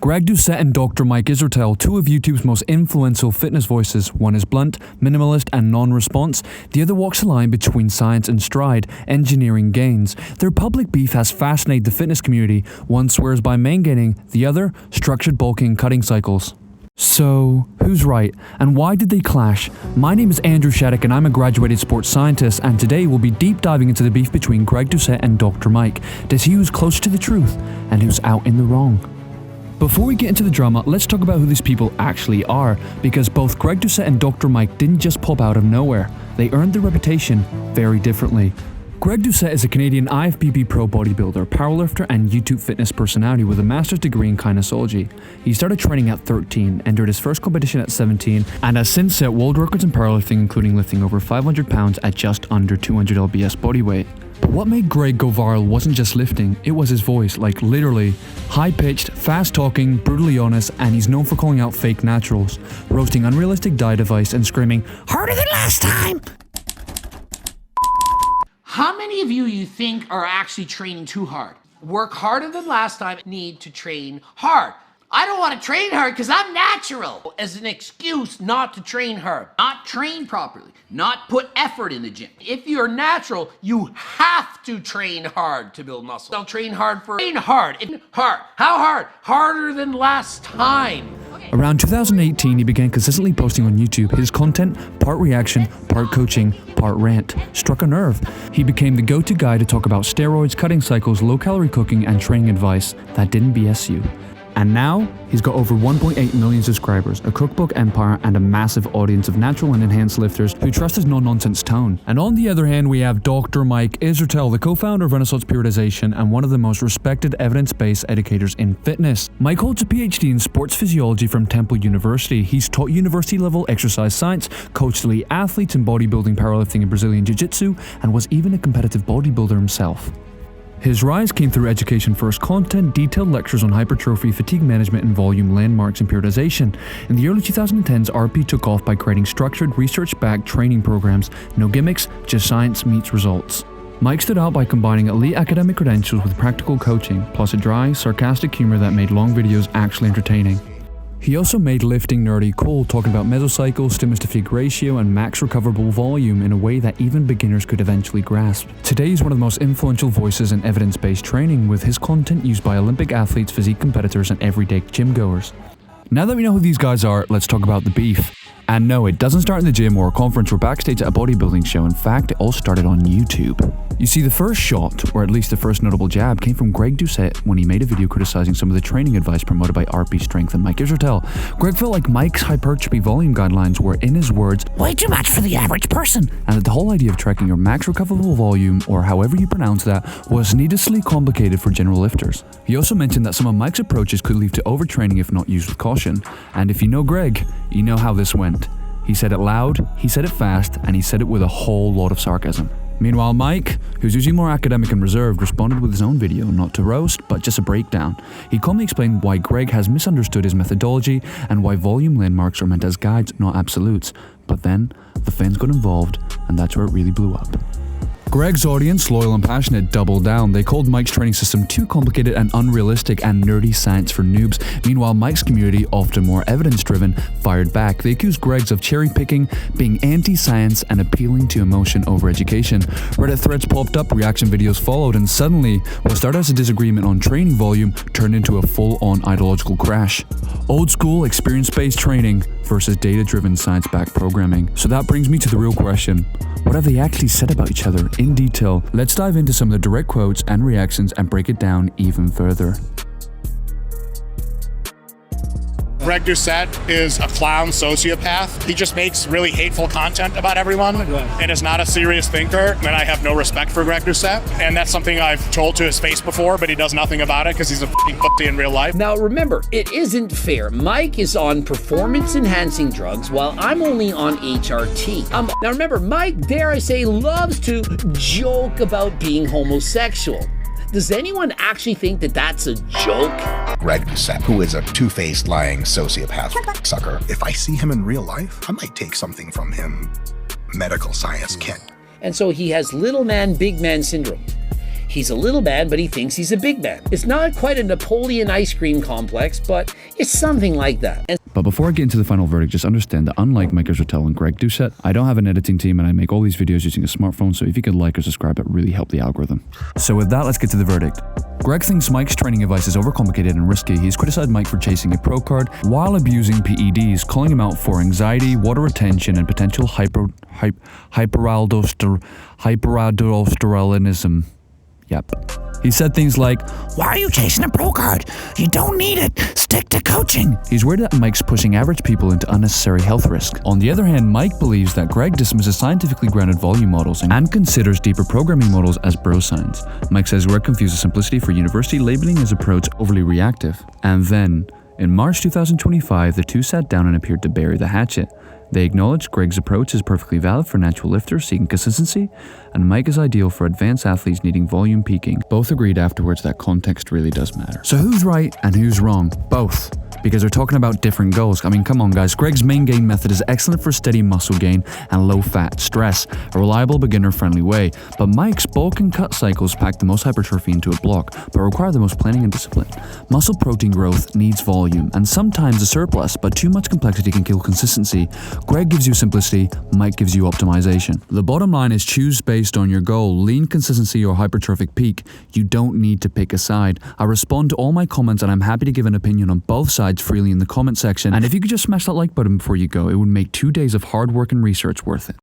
Greg Doucette and Dr. Mike Israetel, two of YouTube's most influential fitness voices. One is blunt, minimalist, and non-response. The other walks the line between science and stride, engineering gains. Their public beef has fascinated the fitness community. One swears by Maingaining, the other, structured bulking cutting cycles. So, who's right, and why did they clash? My name is Andrew Shattuck and I'm a graduated sports scientist, and today we'll be deep diving into the beef between Greg Doucette and Dr. Mike to see who's closer to the truth and who's out in the wrong. Before we get into the drama, let's talk about who these people actually are, because both Greg Doucette and Dr. Mike didn't just pop out of nowhere. They earned their reputation very differently. Greg Doucette is a Canadian IFBB pro bodybuilder, powerlifter, and YouTube fitness personality with a master's degree in kinesiology. He started training at 13, entered his first competition at 17, and has since set world records in powerlifting, including lifting over 500 pounds at just under 200 lbs body weight. But what made Greg go viral wasn't just lifting, it was his voice, like literally. High-pitched, fast-talking, brutally honest, and he's known for calling out fake naturals, roasting unrealistic diet advice, and screaming, "Harder than last time!" How many of you think are actually training too hard? Work harder than last time, need to train hard. I don't want to train hard because I'm natural. As an excuse not to train hard. Not train properly. Not put effort in the gym. If you're natural, you have to train hard to build muscle. Don't train hard for train hard. Hard. How hard? Harder than last time. Around 2018, he began consistently posting on YouTube. His content, part reaction, part coaching, part rant, struck a nerve. He became the go-to guy to talk about steroids, cutting cycles, low-calorie cooking, and training advice that didn't BS you. And now, he's got over 1.8 million subscribers, a cookbook empire, and a massive audience of natural and enhanced lifters who trust his no-nonsense tone. And on the other hand, we have Dr. Mike Israetel, the co-founder of Renaissance Periodization and one of the most respected evidence-based educators in fitness. Mike holds a PhD in sports physiology from Temple University. He's taught university-level exercise science, coached elite athletes in bodybuilding, powerlifting, and Brazilian Jiu-Jitsu, and was even a competitive bodybuilder himself. His rise came through education-first content, detailed lectures on hypertrophy, fatigue management, and volume landmarks and periodization. In the early 2010s, RP took off by creating structured, research-backed training programs. No gimmicks, just science meets results. Mike stood out by combining elite academic credentials with practical coaching, plus a dry, sarcastic humor that made long videos actually entertaining. He also made lifting nerdy cool, talking about mesocycles, stimulus-to-fatigue ratio, and max recoverable volume in a way that even beginners could eventually grasp. Today, he's one of the most influential voices in evidence-based training, with his content used by Olympic athletes, physique competitors, and everyday gym goers. Now that we know who these guys are, let's talk about the beef. And no, it doesn't start in the gym or a conference or backstage at a bodybuilding show. In fact, it all started on YouTube. You see, the first shot, or at least the first notable jab, came from Greg Doucette when he made a video criticizing some of the training advice promoted by RP Strength and Mike Israetel. Greg felt like Mike's hypertrophy volume guidelines were, in his words, way too much for the average person, and that the whole idea of tracking your max recoverable volume, or however you pronounce that, was needlessly complicated for general lifters. He also mentioned that some of Mike's approaches could lead to overtraining if not used with caution. And if you know Greg, you know how this went. He said it loud, he said it fast, and he said it with a whole lot of sarcasm. Meanwhile, Mike, who's usually more academic and reserved, responded with his own video, not to roast, but just a breakdown. He calmly explained why Greg has misunderstood his methodology and why volume landmarks are meant as guides, not absolutes. But then, the fans got involved, and that's where it really blew up. Greg's audience, loyal and passionate, doubled down. They called Mike's training system too complicated and unrealistic and nerdy science for noobs. Meanwhile, Mike's community, often more evidence-driven, fired back. They accused Greg's of cherry-picking, being anti-science, and appealing to emotion over education. Reddit threads popped up, reaction videos followed, and suddenly, what started as a disagreement on training volume turned into a full-on ideological crash. Old-school, experience-based training versus data-driven, science-backed programming. So that brings me to the real question. What have they actually said about each other in detail? Let's dive into some of the direct quotes and reactions and break it down even further. Greg Doucette is a clown sociopath. He just makes really hateful content about everyone and is not a serious thinker. And I have no respect for Greg Doucette. And that's something I've told to his face before, but he does nothing about it because he's a f***ing pussy in real life. Now remember, it isn't fair. Mike is on performance-enhancing drugs while I'm only on HRT. Now remember, Mike, dare I say, loves to joke about being homosexual. Does anyone actually think that that's a joke? Greg Doucette, who is a two-faced, lying sociopath sucker. If I see him in real life, I might take something from him medical science can't. And so he has little man, big man syndrome. He's a little man, but he thinks he's a big man. It's not quite a Napoleon ice cream complex, but it's something like that. But before I get into the final verdict, just understand that unlike Mike Israetel and Greg Doucette, I don't have an editing team and I make all these videos using a smartphone, so if you could like or subscribe, it really help the algorithm. So with that, let's get to the verdict. Greg thinks Mike's training advice is overcomplicated and risky. He's criticized Mike for chasing a pro card while abusing PEDs, calling him out for anxiety, water retention, and potential hyperaldosteronism. Yep. He said things like, "Why are you chasing a pro card? You don't need it. Stick to coaching." He's worried that Mike's pushing average people into unnecessary health risk. On the other hand, Mike believes that Greg dismisses scientifically grounded volume models and considers deeper programming models as bro science. Mike says Greg confuses simplicity for university, labeling his approach overly reactive. And then, in March 2025, the two sat down and appeared to bury the hatchet. They acknowledged Greg's approach is perfectly valid for natural lifters seeking consistency, and Mike is ideal for advanced athletes needing volume peaking. Both agreed afterwards that context really does matter. So who's right and who's wrong? Both. Because they're talking about different goals. I mean, come on guys, Greg's Maingaining method is excellent for steady muscle gain and low fat stress, a reliable beginner-friendly way. But Mike's bulk and cut cycles pack the most hypertrophy into a block, but require the most planning and discipline. Muscle protein growth needs volume, and sometimes a surplus, but too much complexity can kill consistency. Greg gives you simplicity, Mike gives you optimization. The bottom line is choose based on your goal, lean consistency or hypertrophic peak. You don't need to pick a side. I respond to all my comments and I'm happy to give an opinion on both sides freely in the comment section, and if you could just smash that like button before you go, it would make 2 days of hard work and research worth it.